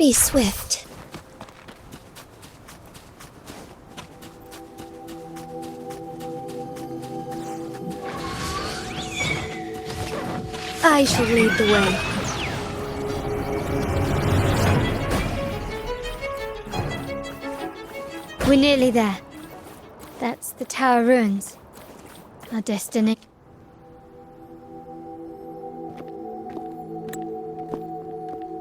Be swift. I shall lead the way. We're nearly there. That's the tower ruins. Our destiny.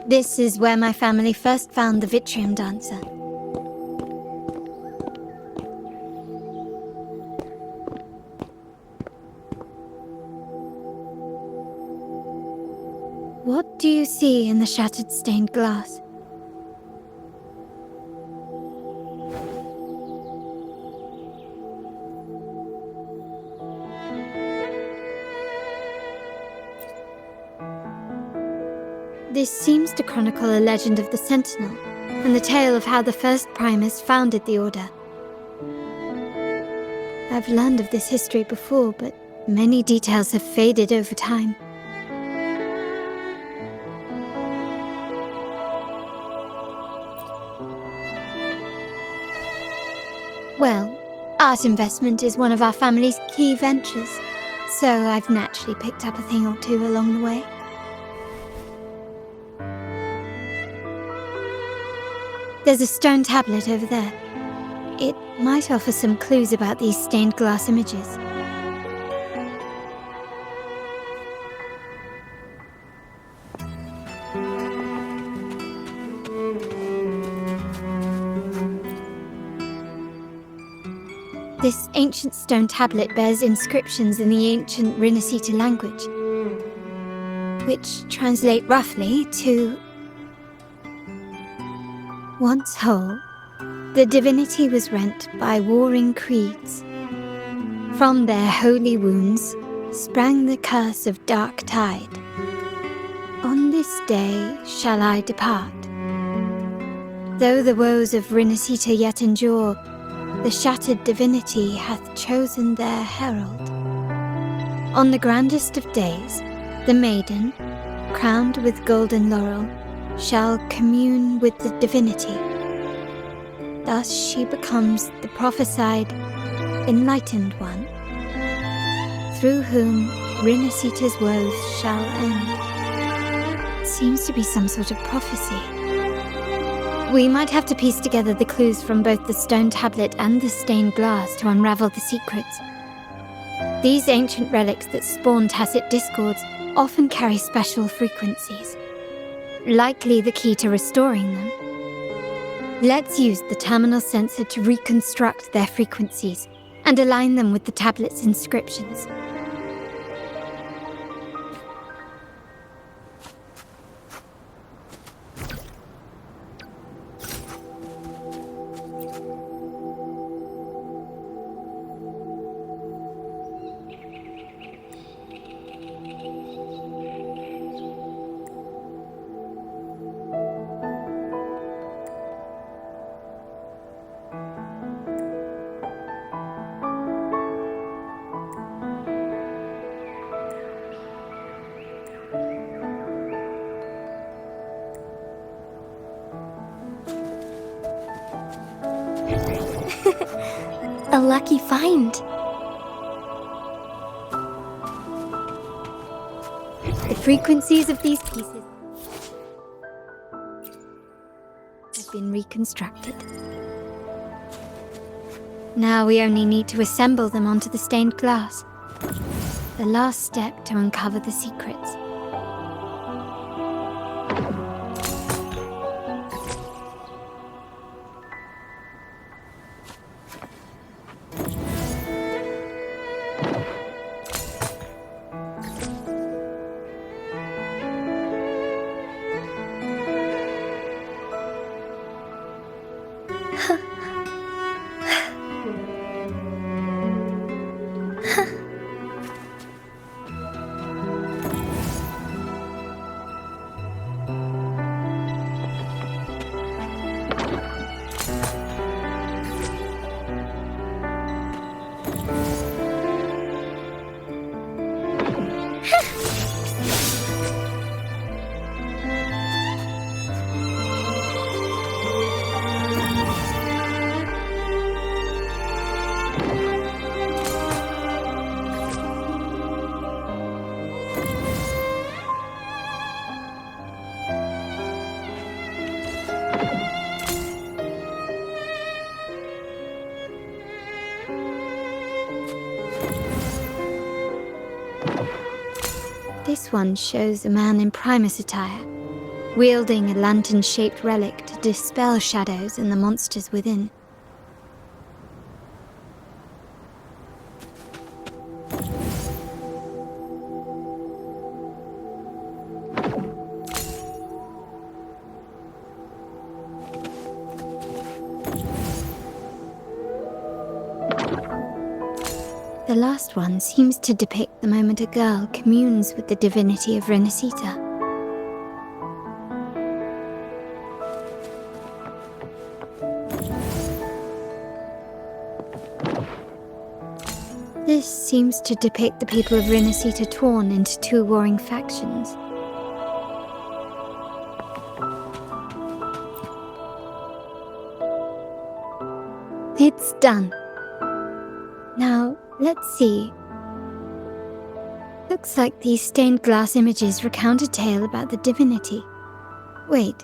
This is where my family first found the Vitrium Dancer. What do you see in the shattered stained glass? This seems to chronicle a legend of the Sentinel, and the tale of how the first Primus founded the Order. I've learned of this history before, but many details have faded over time. Well, art investment is one of our family's key ventures, so I've naturally picked up a thing or two along the way. There's a stone tablet over there. It might offer some clues about these stained glass images. This ancient stone tablet bears inscriptions in the ancient Rinascita language, which translate roughly to once whole, the divinity was rent by warring creeds. From their holy wounds sprang the curse of dark tide. On this day shall I depart. Though the woes of Rinascita yet endure, the shattered divinity hath chosen their herald. On the grandest of days, the maiden, crowned with golden laurel, shall commune with the divinity. Thus she becomes the prophesied, enlightened one, through whom Rinascita's woes shall end. It seems to be some sort of prophecy. We might have to piece together the clues from both the stone tablet and the stained glass to unravel the secrets. These ancient relics that spawn tacit discords often carry special frequencies, likely the key to restoring them. Let's use the terminal sensor to reconstruct their frequencies and align them with the tablet's inscriptions. A lucky find. The frequencies of these pieces have been reconstructed. Now we only need to assemble them onto the stained glass. The last step to uncover the secrets. This one shows a man in Primus attire, wielding a lantern-shaped relic to dispel shadows and the monsters within. The last one seems to depict the moment a girl communes with the divinity of Rinascita. This seems to depict the people of Rinascita torn into two warring factions. It's done. Now, let's see. Looks like these stained glass images recount a tale about the divinity. Wait.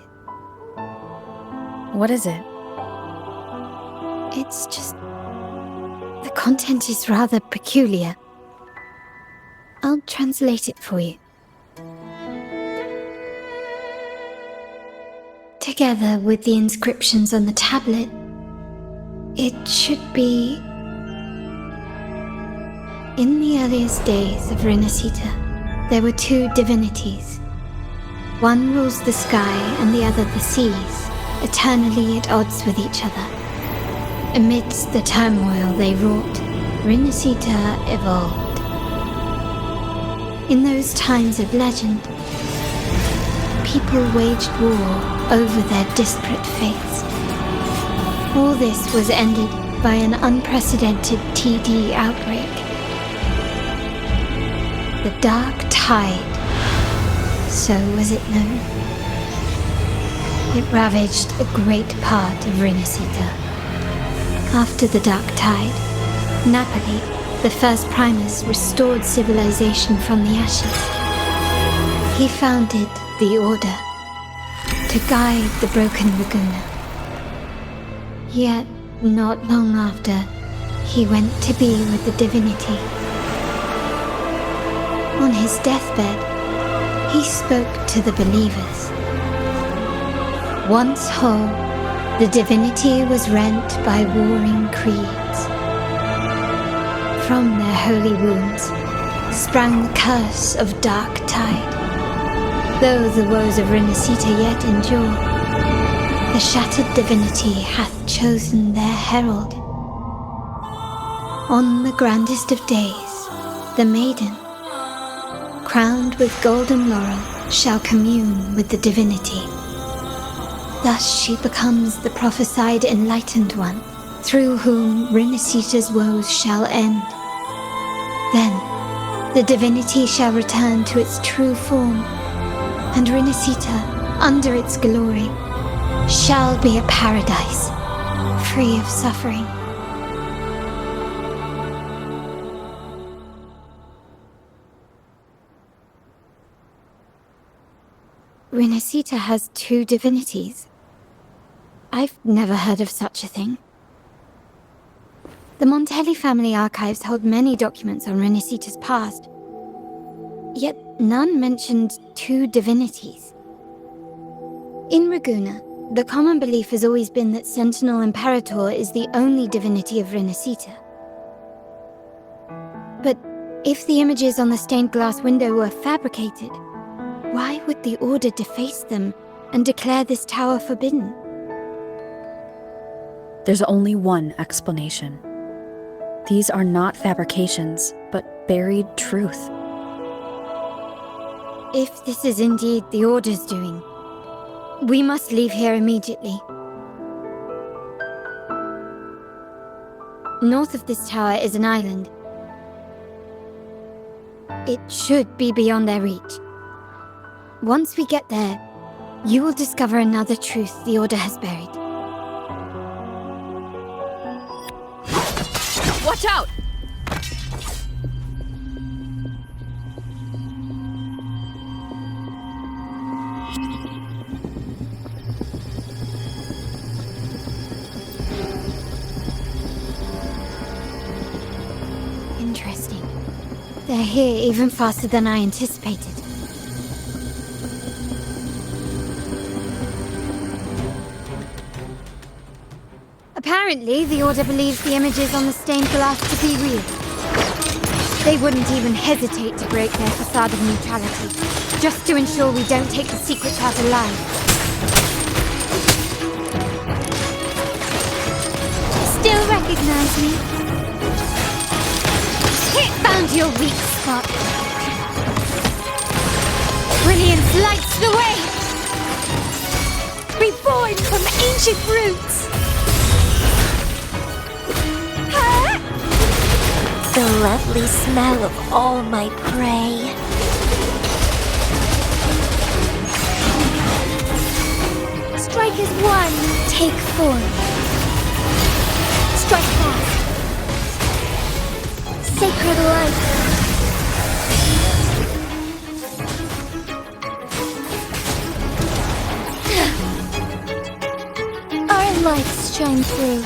What is it? It's just... the content is rather peculiar. I'll translate it for you. Together with the inscriptions on the tablet, it should be... In the earliest days of Rinascita, there were two divinities. One rules the sky and the other the seas, eternally at odds with each other. Amidst the turmoil they wrought, Rinascita evolved. In those times of legend, people waged war over their disparate fates. All this was ended by an unprecedented TD outbreak. The Dark Tide, so was it known. It ravaged a great part of Rinascita. After the Dark Tide, Napoli, the first Primus, restored civilization from the ashes. He founded the Order to guide the broken Laguna. Yet, not long after, he went to be with the divinity. On his deathbed, he spoke to the believers. Once whole, the divinity was rent by warring creeds. From their holy wounds sprang the curse of Dark Tide. Though the woes of Rinascita yet endure, the shattered divinity hath chosen their herald. On the grandest of days, the maiden, crowned with golden laurel, shall commune with the divinity. Thus she becomes the prophesied enlightened one, through whom Rinascita's woes shall end. Then, the divinity shall return to its true form, and Rinascita, under its glory, shall be a paradise, free of suffering. Rinascita has two divinities. I've never heard of such a thing. The Montelli family archives hold many documents on Rinascita's past, yet none mentioned two divinities. In Ragusa, the common belief has always been that Sentinel Imperator is the only divinity of Rinascita. But if the images on the stained glass window were fabricated, why would the Order deface them and declare this tower forbidden? There's only one explanation. These are not fabrications, but buried truth. If this is indeed the Order's doing, we must leave here immediately. North of this tower is an island. It should be beyond their reach. Once we get there, you will discover another truth the Order has buried. Watch out! Interesting. Their here even faster than I anticipated. Apparently, the Order believes the images on the stained glass to be real. They wouldn't even hesitate to break their facade of neutrality, just to ensure we don't take the secret part alive. Still recognize me? Found your weak spot. Brilliance lights the way! Reborn from ancient roots! The lovely smell of all my prey. Strike as one, take form. Strike fast. Sacred light. Our lights shine through.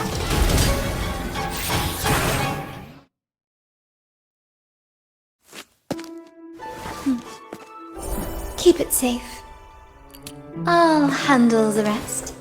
Keep it safe. I'll handle the rest.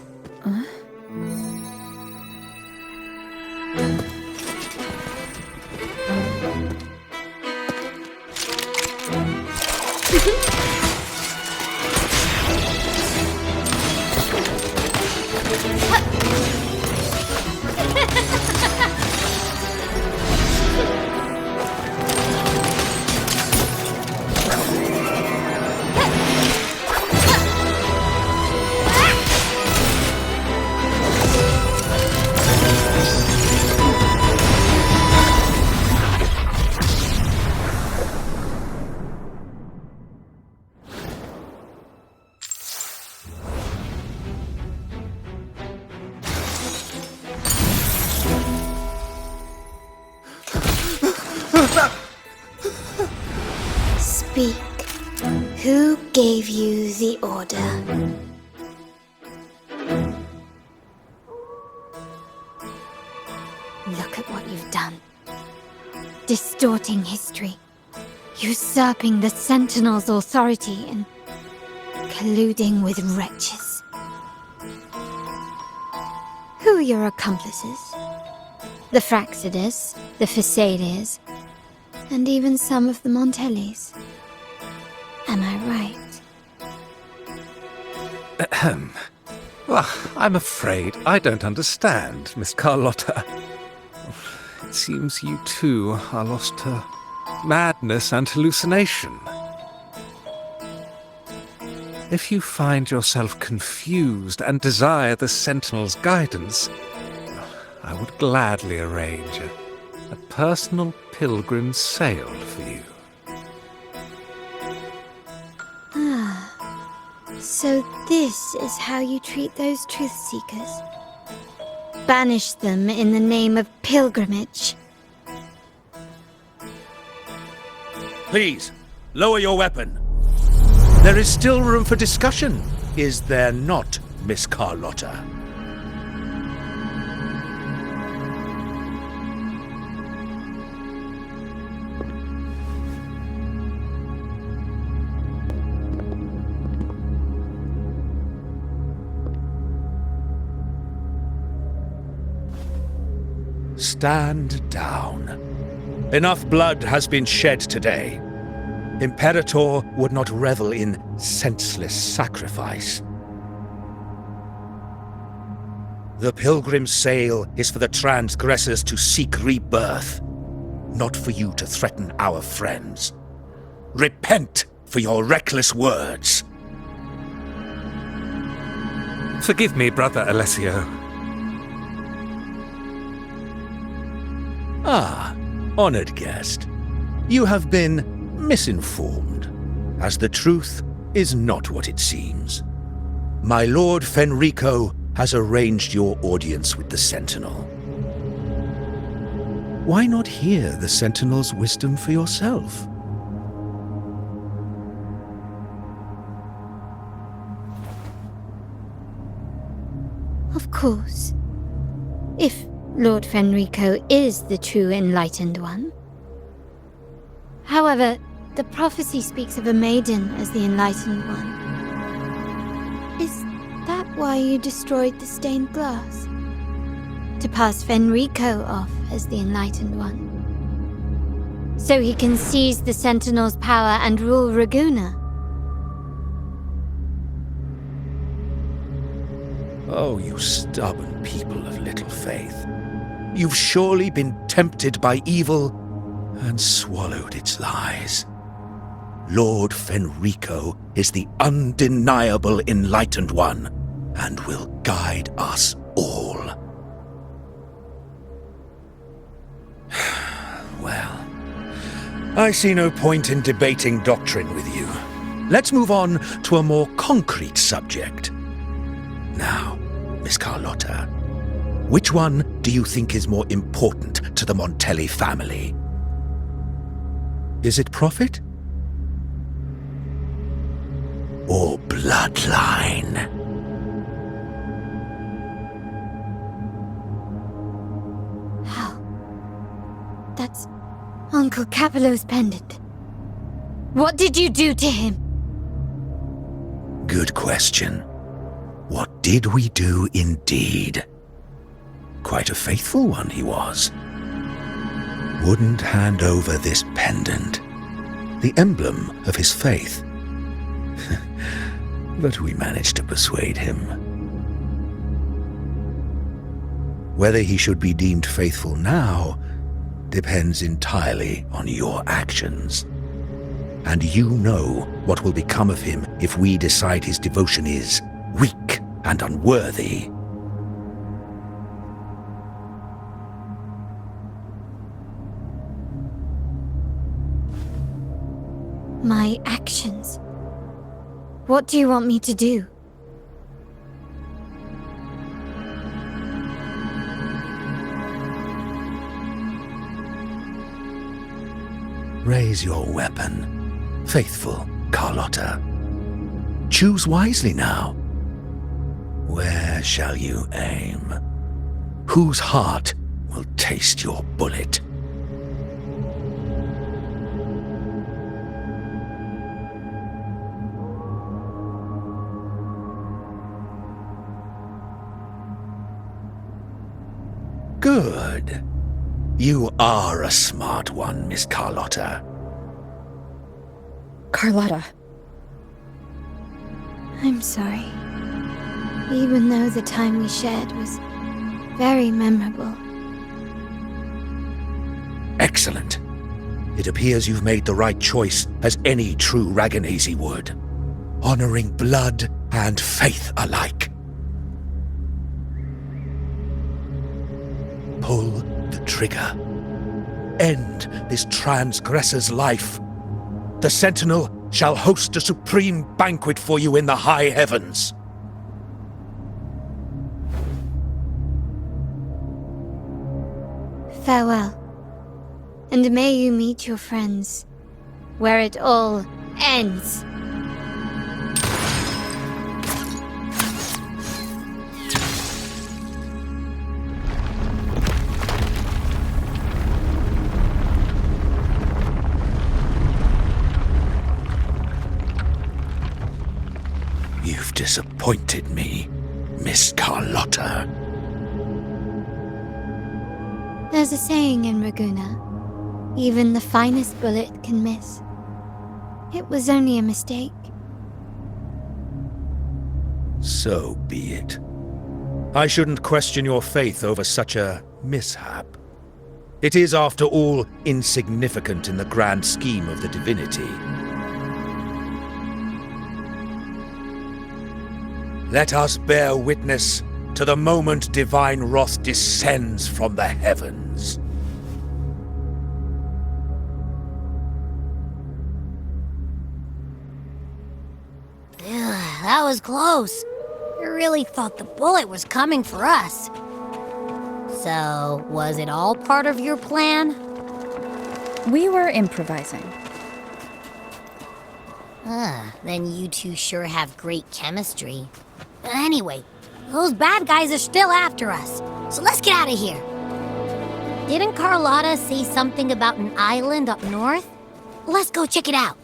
Speak. Who gave you the order? Look at what you've done. Distorting history. Usurping the Sentinel's authority and colluding with wretches. Who are your accomplices? The Fraxidus, the Phisades, and even some of the Montellis. Am I right? Ahem. Well, I'm afraid I don't understand, Miss Carlotta. It seems you too are lost to madness and hallucination. If you find yourself confused and desire the Sentinel's guidance, I would gladly arrange a personal pilgrim sail for you. So this is how you treat those truth seekers? Banish them in the name of pilgrimage? Please, lower your weapon. There is still room for discussion, is there not, Miss Carlotta? Stand down. Enough blood has been shed today. Imperator would not revel in senseless sacrifice. The pilgrim's sail is for the transgressors to seek rebirth, not for you to threaten our friends. Repent for your reckless words. Forgive me, Brother Alessio. Ah, honored guest. You have been misinformed, as the truth is not what it seems. My Lord Fenrico has arranged your audience with the Sentinel. Why not hear the Sentinel's wisdom for yourself? Of course. If Lord Fenrico is the true enlightened one. However, the prophecy speaks of a maiden as the Enlightened One. Is that why you destroyed the stained glass? To pass Fenrico off as the Enlightened One? So he can seize the Sentinel's power and rule Raguna? Oh, you stubborn people of little faith. You've surely been tempted by evil and swallowed its lies. Lord Fenrico is the undeniable Enlightened One and will guide us all. Well, I see no point in debating doctrine with you. Let's move on to a more concrete subject. Now, Miss Carlotta, which one do you think is more important to the Montelli family? Is it profit? Or bloodline? How? That's Uncle Capello's pendant. What did you do to him? Good question. What did we do indeed? Quite a faithful one he was. Wouldn't hand over this pendant, the emblem of his faith. But we managed to persuade him. Whether he should be deemed faithful now depends entirely on your actions. And you know what will become of him if we decide his devotion is weak and unworthy. My actions? What do you want me to do? Raise your weapon, faithful Carlotta. Choose wisely now. Where shall you aim? Whose heart will taste your bullet? Good. You are a smart one, Miss Carlotta. Carlotta. I'm sorry. Even though the time we shared was very memorable. Excellent. It appears you've made the right choice, as any true Ragganese would. Honoring blood and faith alike. Pull the trigger. End this transgressor's life. The Sentinel shall host a supreme banquet for you in the high heavens. Farewell. And may you meet your friends where it all ends. You've disappointed me, Miss Carlotta. There's a saying in Raguna, even the finest bullet can miss. It was only a mistake. So be it. I shouldn't question your faith over such a mishap. It is, after all, insignificant in the grand scheme of the divinity. Let us bear witness to the moment divine wrath descends from the heavens. That was close. I really thought the bullet was coming for us. So, was it all part of your plan? We were improvising. Then you two sure have great chemistry. Anyway, those bad guys are still after us, so let's get out of here. Didn't Carlotta say something about an island up north? Let's go check it out.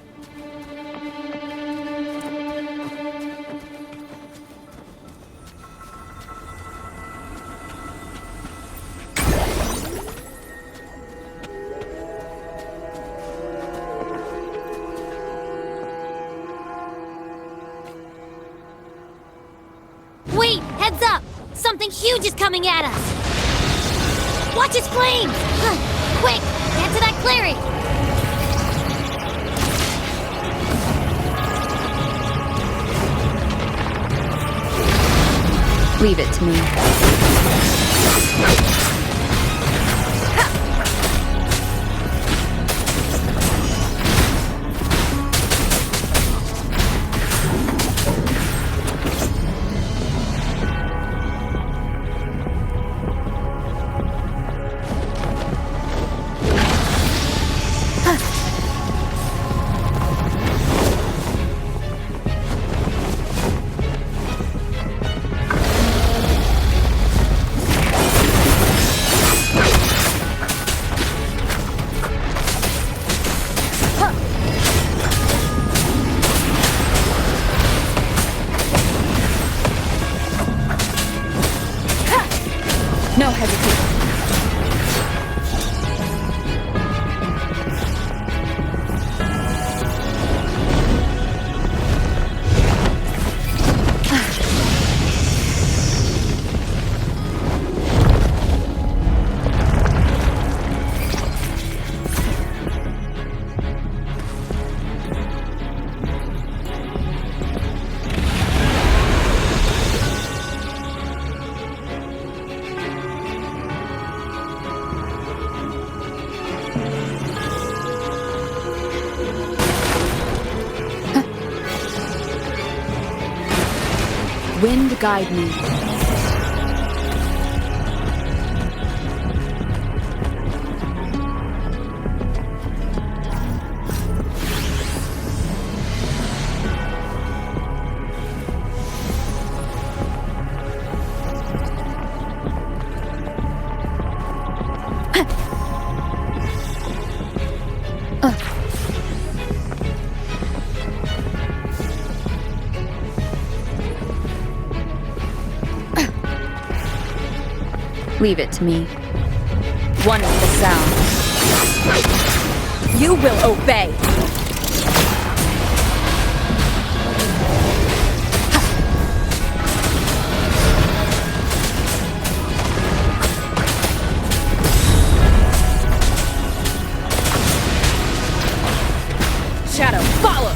Wait, heads up! Something huge is coming at us! Watch its flames! Quick, get to that clearing! Leave it to me. No hesitation. Wind guide me. Leave it to me. One is the sound. You will obey! Shadow, follow!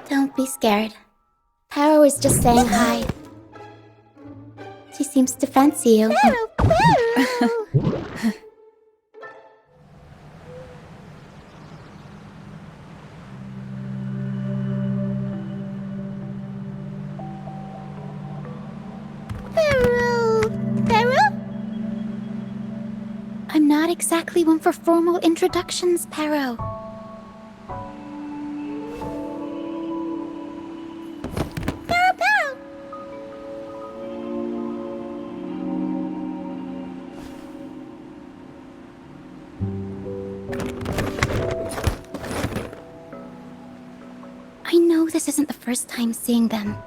Don't be scared. Paro is just saying hi. She seems to fancy you. I'm not exactly one for formal introductions, Paro. Paro, this isn't the first time seeing them.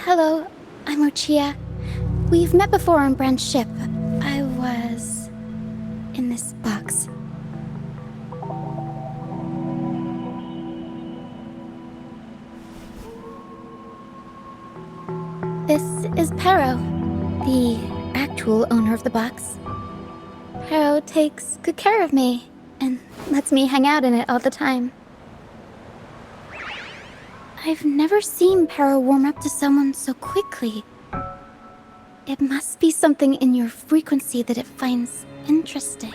Hello, I'm Lucia. We've met before on Brand's ship. I was in this box. This is Pero, the actual owner of the box. Pero takes good care of me and lets me hang out in it all the time. I've never seen Pero warm up to someone so quickly. It must be something in your frequency that it finds interesting.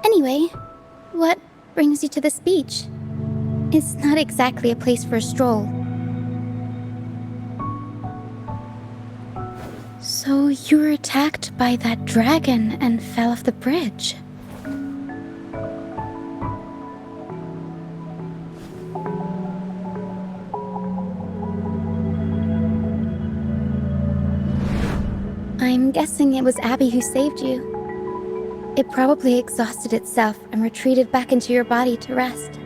Anyway, what brings you to this beach? It's not exactly a place for a stroll. So you were attacked by that dragon and fell off the bridge. I'm guessing it was Abby who saved you. It probably exhausted itself and retreated back into your body to rest.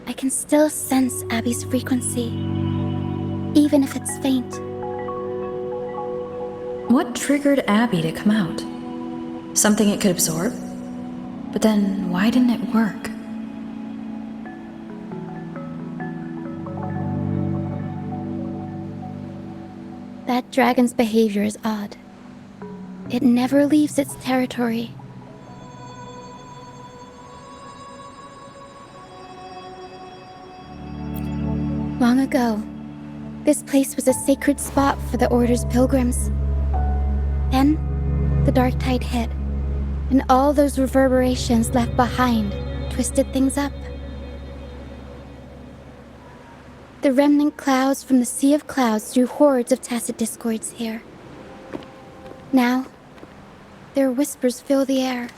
I can still sense Abby's frequency, even if it's faint. What triggered Abby to come out? Something it could absorb? But then why didn't it work? That dragon's behavior is odd. It never leaves its territory. Long ago, this place was a sacred spot for the Order's pilgrims. Then, the dark tide hit, and all those reverberations left behind twisted things up. The remnant clouds from the Sea of Clouds drew hordes of tacit discords here. Now, their whispers fill the air,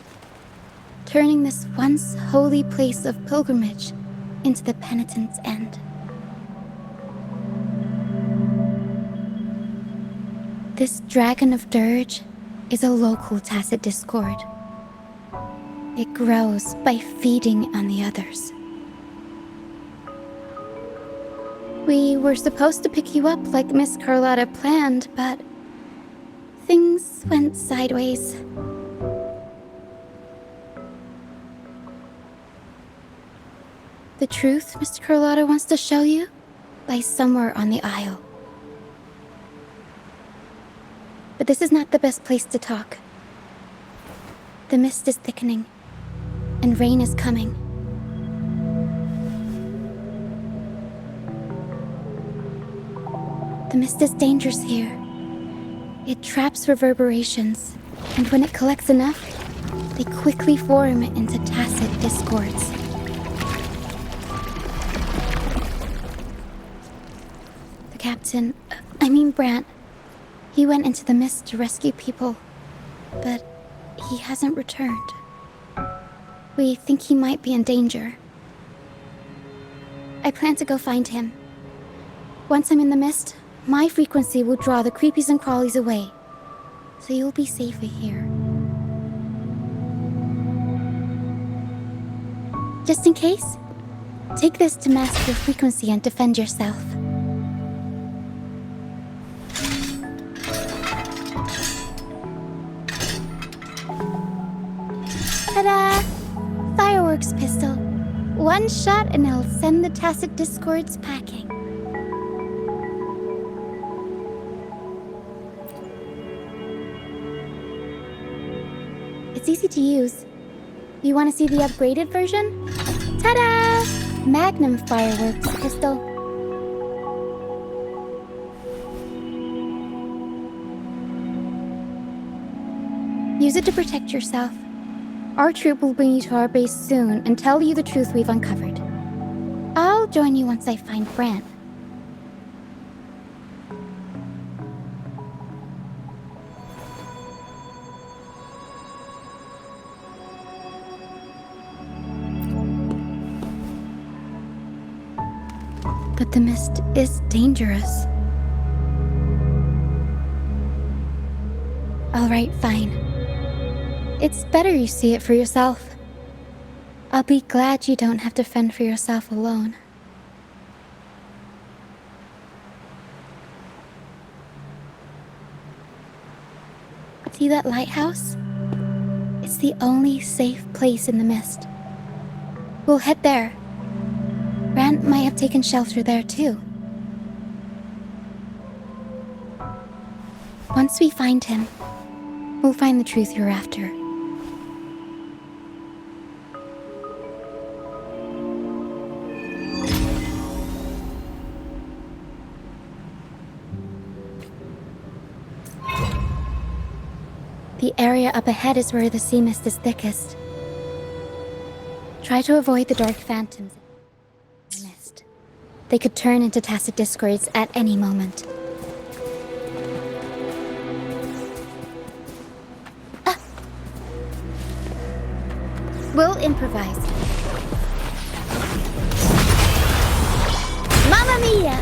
turning this once holy place of pilgrimage into the penitent's end. This Dragon of Dirge is a local tacit discord. It grows by feeding on the others. We were supposed to pick you up like Miss Carlotta planned, but things went sideways. The truth Mr. Carlotta wants to show you lies somewhere on the aisle. But this is not the best place to talk. The mist is thickening, and rain is coming. The mist is dangerous here. It traps reverberations, and when it collects enough, they quickly form into tacit discords. The captain, Brant, he went into the mist to rescue people, but he hasn't returned. We think he might be in danger. I plan to go find him. Once I'm in the mist, my frequency will draw the creepies and crawlies away, so you'll be safer here. Just in case, take this to mask your frequency and defend yourself. Ta-da! Fireworks pistol. One shot and it'll send the tacit discords packing. It's easy to use. You want to see the upgraded version? Ta-da! Magnum fireworks pistol. Use it to protect yourself. Our troop will bring you to our base soon and tell you the truth we've uncovered. I'll join you once I find Brant. But the mist is dangerous. Alright, fine. It's better you see it for yourself. I'll be glad you don't have to fend for yourself alone. See that lighthouse? It's the only safe place in the mist. We'll head there. Rand might have taken shelter there too. Once we find him, we'll find the truth you're after. The area up ahead is where the sea mist is thickest. Try to avoid the dark phantoms in the mist. They could turn into tacit discords at any moment. We'll improvise. Mamma mia!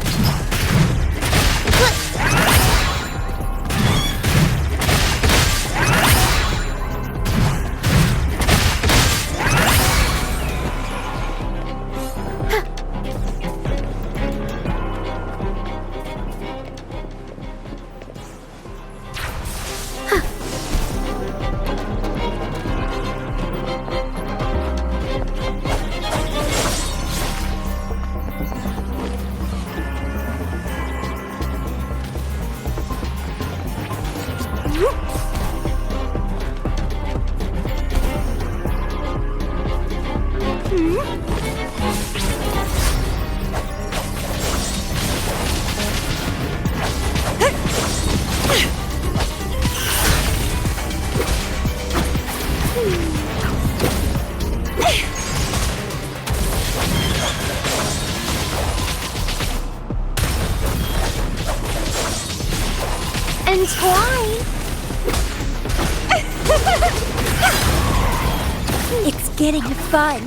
It's getting fun.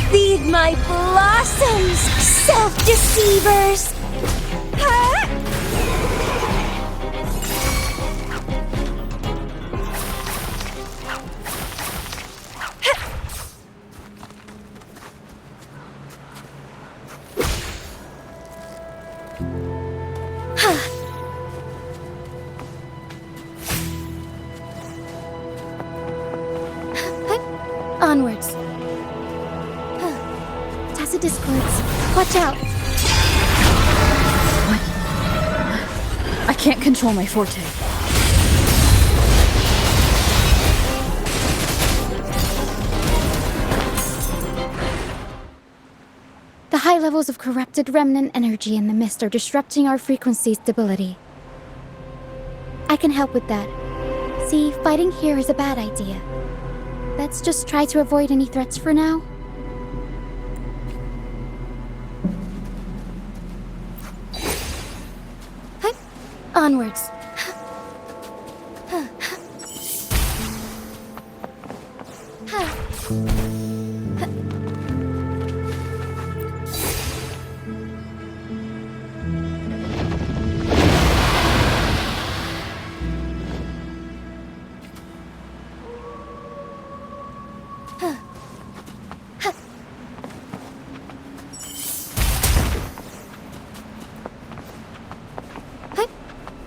Feed my blossoms, self-deceivers! Onwards. Tacit discords. Watch out! What? I can't control my forte. The high levels of corrupted remnant energy in the mist are disrupting our frequency stability. I can help with that. See, fighting here is a bad idea. Let's just try to avoid any threats for now. Onwards.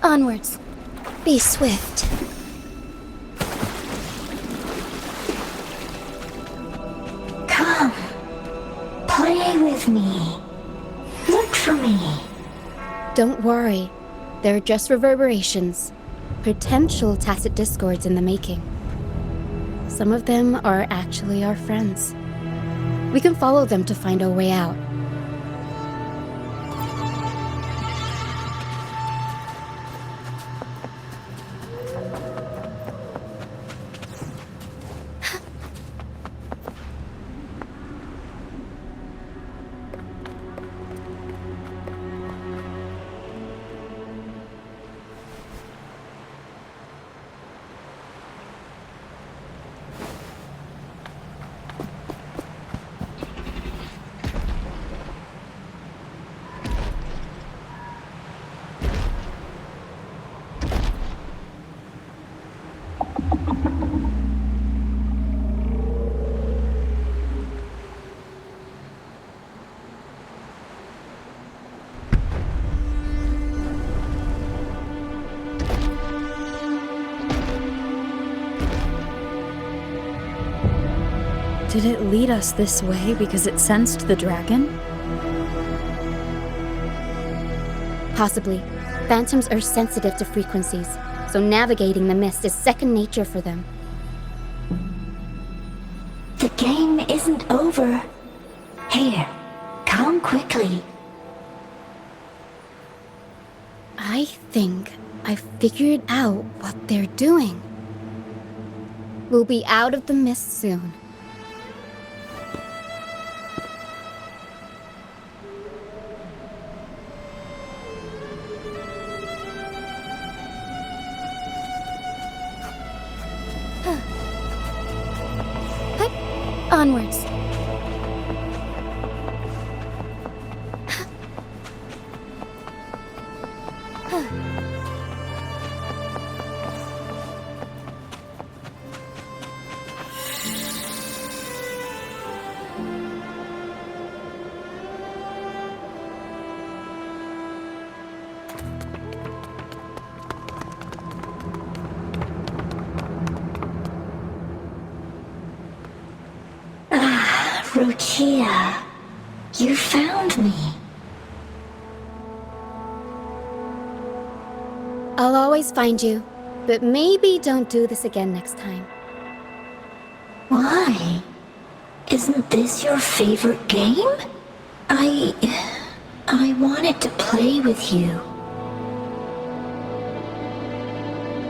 Onwards. Be swift. Come. Play with me. Look for me. Don't worry. They're just reverberations. Potential tacit discords in the making. Some of them are actually our friends. We can follow them to find our way out. Did it lead us this way because it sensed the dragon? Possibly. Phantoms are sensitive to frequencies, so navigating the mist is second nature for them. The game isn't over. Here, come quickly. I think I figured out what they're doing. We'll be out of the mist soon. Onwards. Rochia, you found me. I'll always find you, but maybe don't do this again next time. Why? Isn't this your favorite game? I wanted to play with you.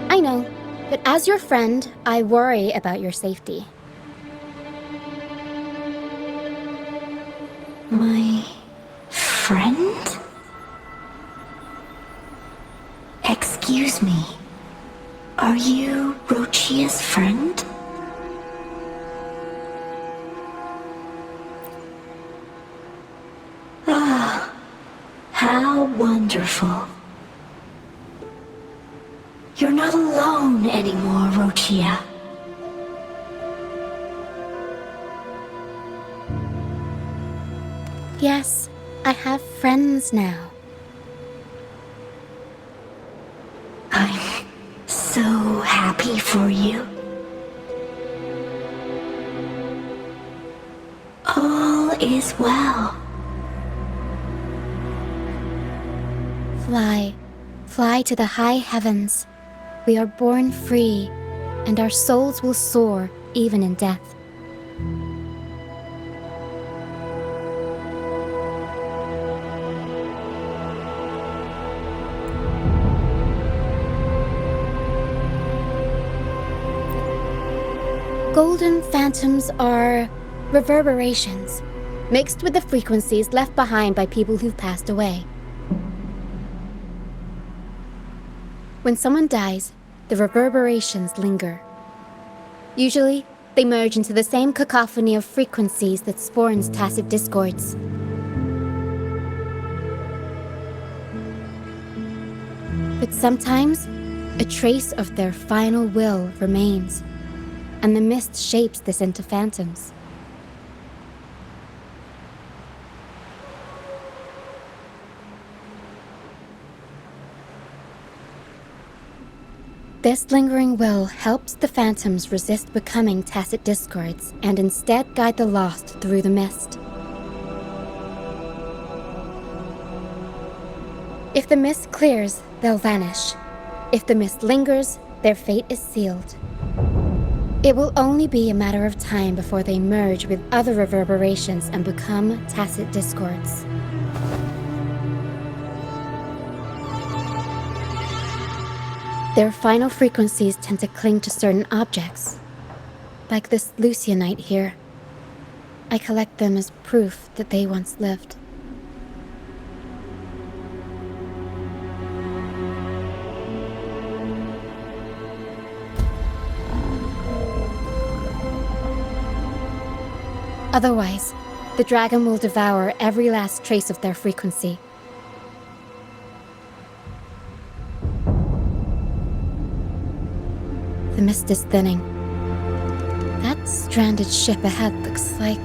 I know, but as your friend, I worry about your safety. My friend? Excuse me. Are you Rochia's friend? Ah, how wonderful. You're not alone anymore, Rochia. Yes, I have friends now. I'm so happy for you. All is well. Fly, fly to the high heavens. We are born free, and our souls will soar even in death. Golden phantoms are reverberations, mixed with the frequencies left behind by people who've passed away. When someone dies, the reverberations linger. Usually, they merge into the same cacophony of frequencies that spawns tacit discords. But sometimes, a trace of their final will remains, and the mist shapes this into phantoms. This lingering will helps the phantoms resist becoming tacit discords and instead guide the lost through the mist. If the mist clears, they'll vanish. If the mist lingers, their fate is sealed. It will only be a matter of time before they merge with other reverberations and become tacit discords. Their final frequencies tend to cling to certain objects, like this Lucianite here. I collect them as proof that they once lived. Otherwise, the dragon will devour every last trace of their frequency. The mist is thinning. That stranded ship ahead looks like...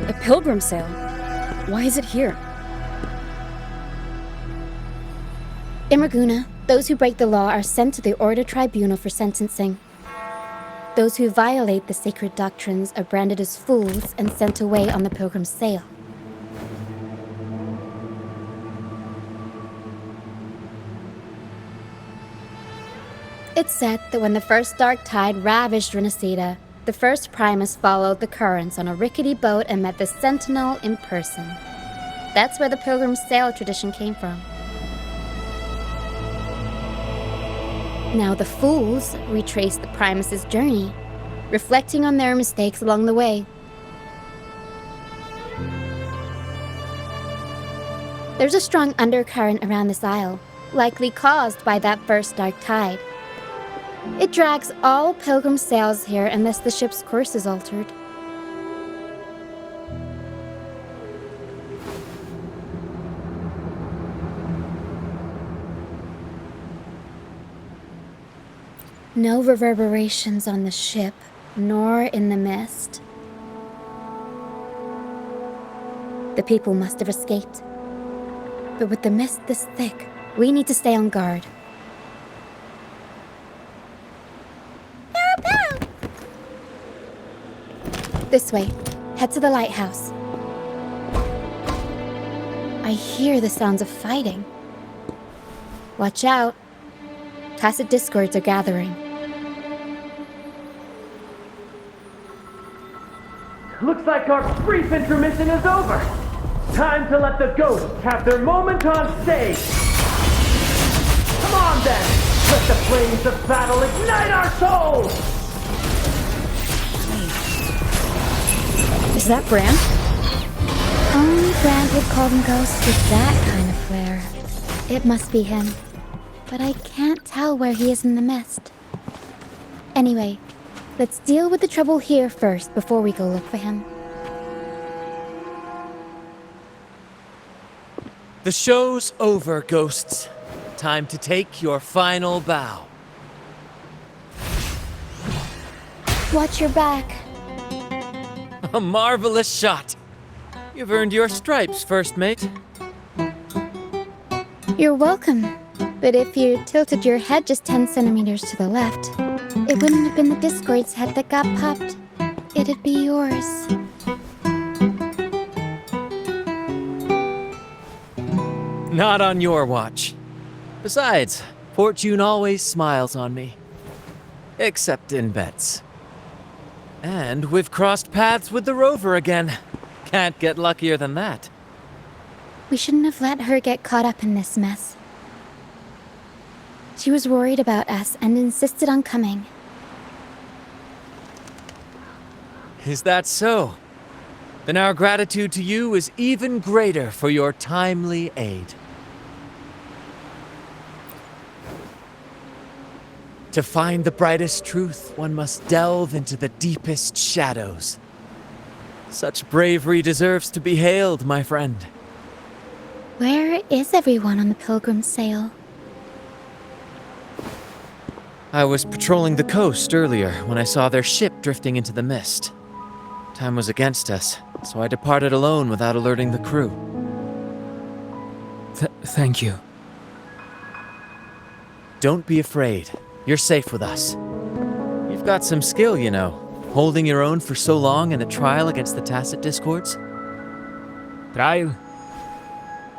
A pilgrim sale? Why is it here? In Raguna, those who break the law are sent to the Order Tribunal for sentencing. Those who violate the sacred doctrines are branded as fools and sent away on the pilgrim sale. It's said that when the first dark tide ravaged Rinascita, the first Primus followed the currents on a rickety boat and met the Sentinel in person. That's where the pilgrim sale tradition came from. Now the fools retrace the Primus's journey, reflecting on their mistakes along the way. There's a strong undercurrent around this isle, likely caused by that first dark tide. It drags all pilgrim sails here unless the ship's course is altered. No reverberations on the ship, nor in the mist. The people must have escaped. But with the mist this thick, we need to stay on guard. This way. Head to the lighthouse. I hear the sounds of fighting. Watch out. Tacit discords are gathering. Looks like our brief intermission is over. Time to let the ghosts have their moment on stage. Come on then! Let the flames of battle ignite our souls! Is that Bran? Only Brand would call them ghosts with that kind of flair. It must be him. But I can't tell where he is in the mist. Anyway, let's deal with the trouble here first before we go look for him. The show's over, ghosts. Time to take your final bow. Watch your back. A marvelous shot. You've earned your stripes, first mate. You're welcome. But if you tilted your head just 10 centimeters to the left, it wouldn't have been the Discord's head that got popped. It'd be yours. Not on your watch. Besides, fortune always smiles on me. Except in bets. And we've crossed paths with the rover again. Can't get luckier than that. We shouldn't have let her get caught up in this mess. She was worried about us and insisted on coming. Is that so? Then our gratitude to you is even greater for your timely aid. To find the brightest truth, one must delve into the deepest shadows. Such bravery deserves to be hailed, my friend. Where is everyone on the pilgrim sail? I was patrolling the coast earlier when I saw their ship drifting into the mist. Time was against us, so I departed alone without alerting the crew. Thank you. Don't be afraid. You're safe with us. You've got some skill, you know, holding your own for so long in a trial against the Tacit Discords. Trial?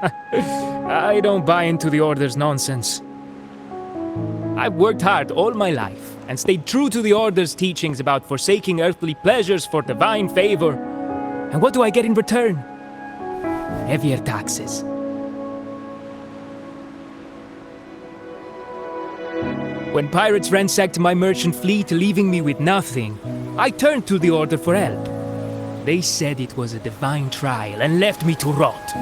I don't buy into the Order's nonsense. I've worked hard all my life and stayed true to the Order's teachings about forsaking earthly pleasures for divine favor. And what do I get in return? Heavier taxes. When pirates ransacked my merchant fleet, leaving me with nothing, I turned to the Order for help. They said it was a divine trial and left me to rot.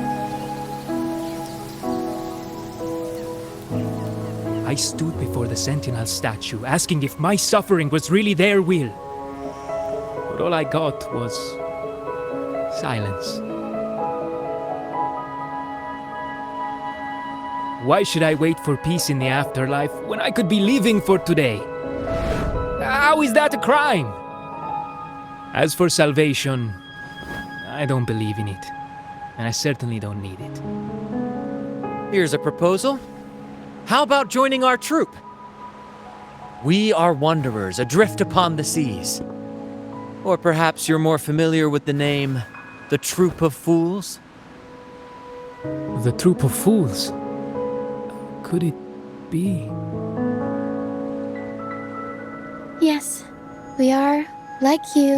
I stood before the Sentinel statue, asking if my suffering was really their will. But all I got was silence. Why should I wait for peace in the afterlife when I could be living for today? How is that a crime? As for salvation, I don't believe in it. And I certainly don't need it. Here's a proposal. How about joining our troop? We are wanderers adrift upon the seas. Or perhaps you're more familiar with the name, the Troop of Fools? The Troop of Fools? Could it be? Yes, we are, like you,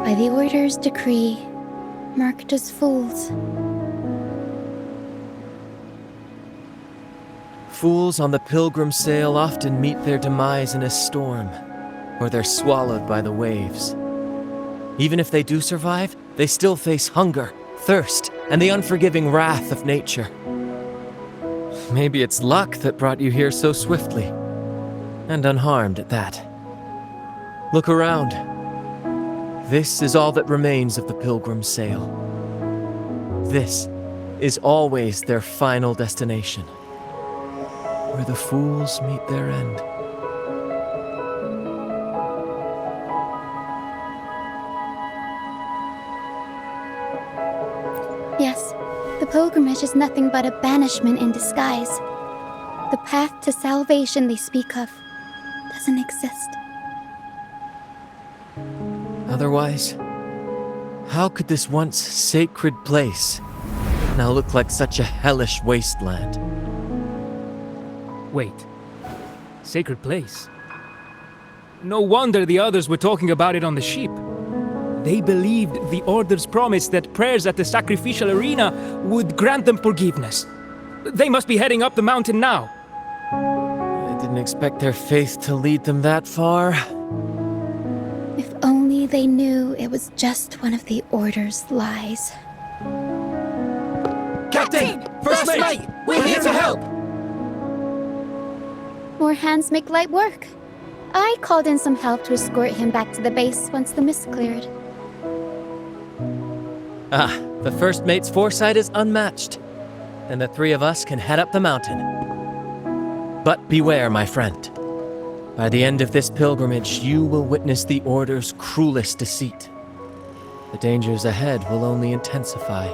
by the Order's decree, marked as fools. Fools on the pilgrim sail often meet their demise in a storm, or they're swallowed by the waves. Even if they do survive, they still face hunger, thirst, and the unforgiving wrath of nature. Maybe it's luck that brought you here so swiftly, and unharmed at that. Look around. This is all that remains of the pilgrim sail. This is always their final destination, where the fools meet their end. Yes, the pilgrimage is nothing but a banishment in disguise. The path to salvation they speak of doesn't exist. Otherwise, how could this once sacred place now look like such a hellish wasteland? Wait. Sacred place? No wonder the others were talking about it on the ship. They believed the Order's promise that prayers at the sacrificial arena would grant them forgiveness. They must be heading up the mountain now. I didn't expect their faith to lead them that far. If only they knew it was just one of the Order's lies. Captain! First mate! We're here to help! More hands make light work. I called in some help to escort him back to the base once the mist cleared. Ah, the first mate's foresight is unmatched. Then the three of us can head up the mountain. But beware, my friend. By the end of this pilgrimage, you will witness the Order's cruelest deceit. The dangers ahead will only intensify.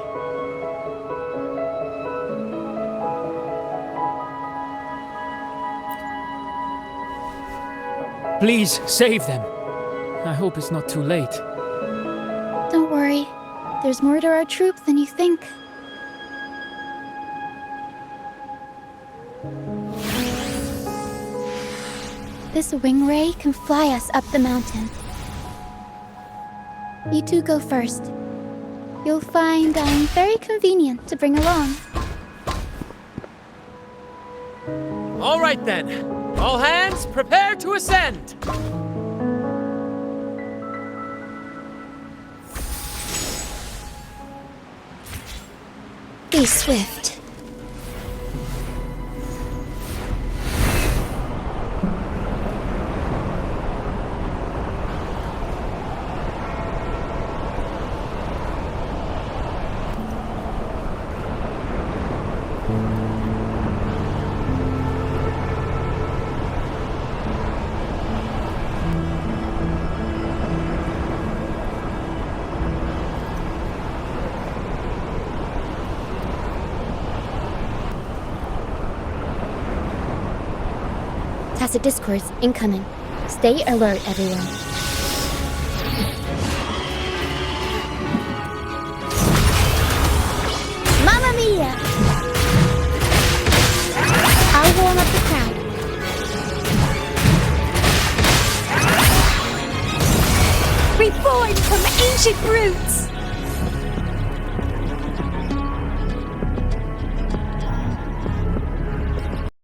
Please, save them. I hope it's not too late. Don't worry. There's more to our troop than you think. This wing ray can fly us up the mountain. You two go first. You'll find I'm very convenient to bring along. All right then. All hands, prepare to ascend! Be swift. Tacit discords incoming. Stay alert, everyone. Mamma mia! I'll warm up the crowd. Reborn from ancient roots!